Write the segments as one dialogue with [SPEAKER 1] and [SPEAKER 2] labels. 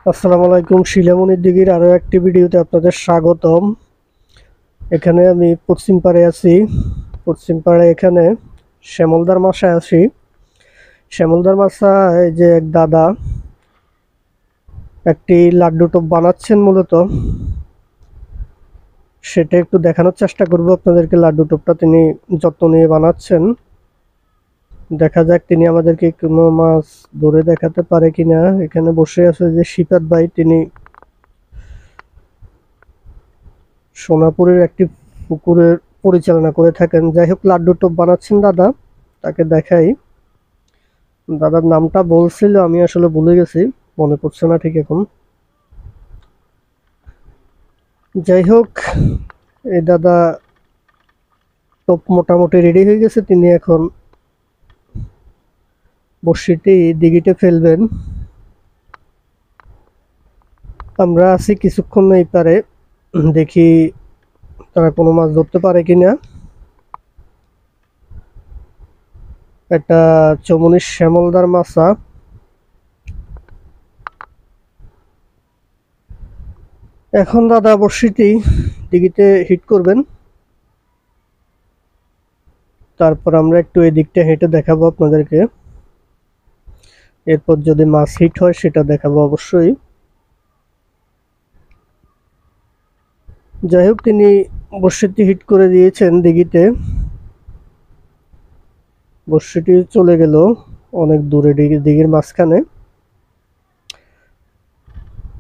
[SPEAKER 1] আসসালামু আলাইকুম। শিলামণির দিঘির আরও একটি ভিডিওতে আপনাদের স্বাগতম। এখানে আমি পশ্চিম পাড়ে আছি। পশ্চিম পাড়ে এখানে শ্যামলদার মাসায় আছি। শ্যামলদার মাসায় এই যে এক দাদা একটি লাড্ডু টোপ বানাচ্ছেন মূলত, সেটা একটু দেখানোর চেষ্টা করব আপনাদেরকে। লাড্ডু টোপটা তিনি যত্ন নিয়ে বানাচ্ছেন। দেখা যাক তিনি আমাদেরকে কোনো মাছ ধরে দেখাতে পারে কিনা। এখানে বসে আছে যে শিপাত ভাই, তিনি সোনাপুরের একটি পুকুরের পরিচালনা করে থাকেন। যাই হোক, লাড্ডু টোপ বানাচ্ছেন দাদা, তাকে দেখাই। দাদার নামটা বলছিল, আমি আসলে ভুলে গেছি, মনে পড়ছে না ঠিক এখন। যাই হোক, এই দাদা টোপ মোটামুটি রেডি হয়ে গেছে। তিনি এখন বড়শিটি দিঘিতে ফেলবেন। আমরা আছি কিছুক্ষণ এই পারে, দেখি তারা কোনো মাছ ধরতে পারে কিনা। এটা চমনির শ্যামলদার মাছা। এখন দাদা বড়শিটি দিঘিতে হিট করবেন। তারপর আমরা একটু এই দিকটা হেঁটে দেখাবো আপনাদেরকে। এরপর যদি মাছ হিট হয় সেটা দেখাবো অবশ্যই। যাই হোক, তিনি বড়শিটি হিট করে দিয়েছেন দিঘিতে। বড়শিটি চলে গেল অনেক দূরে দিঘির মাঝখানে।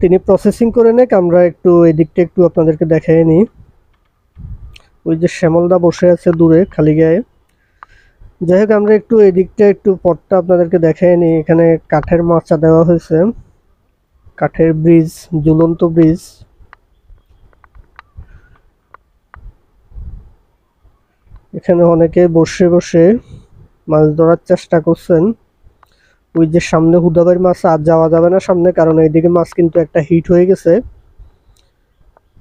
[SPEAKER 1] তিনি প্রসেসিং করে নেক, আমরা একটু এই দিকটা একটু আপনাদেরকে দেখাই নিই। ওই যে শ্যামলদা বসে আছে দূরে খালি গায়ে। যাই হোক, আমরা একটু এই দিকটা একটু পথটা আপনাদেরকে দেখাই নিই। এখানে কাঠের মাচা দেওয়া হয়েছে, কাঠের ব্রিজ, ঝুলন্ত ব্রিজ। এখানে অনেকে বসে বসে মাছ ধরার চেষ্টা করছেন। ওই যে সামনে হুদাবাড়ির মাছ আর যাওয়া যাবে না সামনে, কারণ এইদিকে মাছ কিন্তু একটা হিট হয়ে গেছে।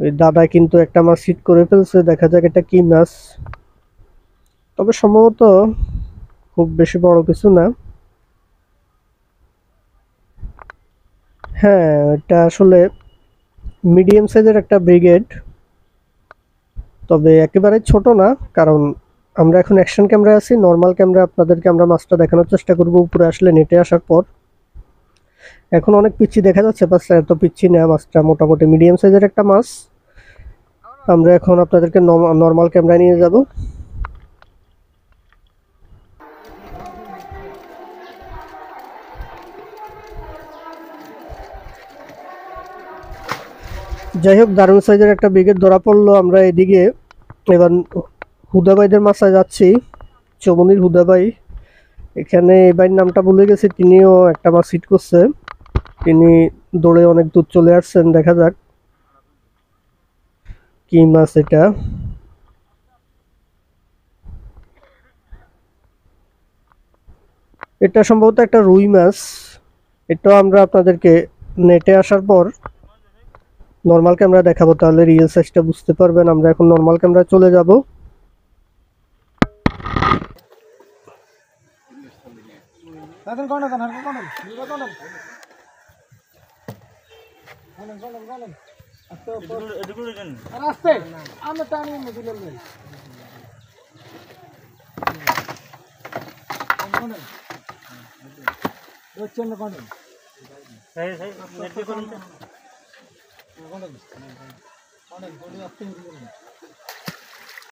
[SPEAKER 1] ওই দাদা কিন্তু একটা মাছ হিট করে ফেলছে, দেখা যাক এটা কি মাছ। তবে সম্ভবত খুব বেশি বড় কিছু না। হ্যাঁ, এটা আসলে মিডিয়াম সাইজের একটা ব্রিগেড, তবে একেবারে ছোট না। কারণ আমরা এখন অ্যাকশন ক্যামেরা আছি, নর্মাল ক্যামেরা আপনাদেরকে আমরা মাছটা দেখানোর চেষ্টা করব উপরে আসলে নেটে আসার পর। এখন অনেক পিচ্ছি দেখা যাচ্ছে, বাস এত পিচ্ছি না, মাছটা মোটামুটি মিডিয়াম সাইজের একটা মাছ। আমরা এখন আপনাদেরকে নর্মাল ক্যামেরা নিয়ে যাব। যাই হোক, দারুণ সাইজের একটা ব্রিগেড ধরা পড়লো। আমরা এদিকে এবার হুদাবাইদের মাছায় যাচ্ছি, চমনির হুদাবাই। এখানে এই ভাইয়ের নামটা ভুলে গেছি, তিনিও একটা মাছ হিট করছে। তিনি দৌড়ে অনেক দূর চলে আসছেন, দেখা যাক কি মাছ এটা। এটা সম্ভবত একটা রুই মাছ। এটা আমরা আপনাদেরকে নেটে আসার পর নর্মাল ক্যামেরা দেখাবো, তাহলে রিয়েল সাইজটা বুঝতে পারবেন। আমরা এখন নর্মাল ক্যামেরা চলে যাব।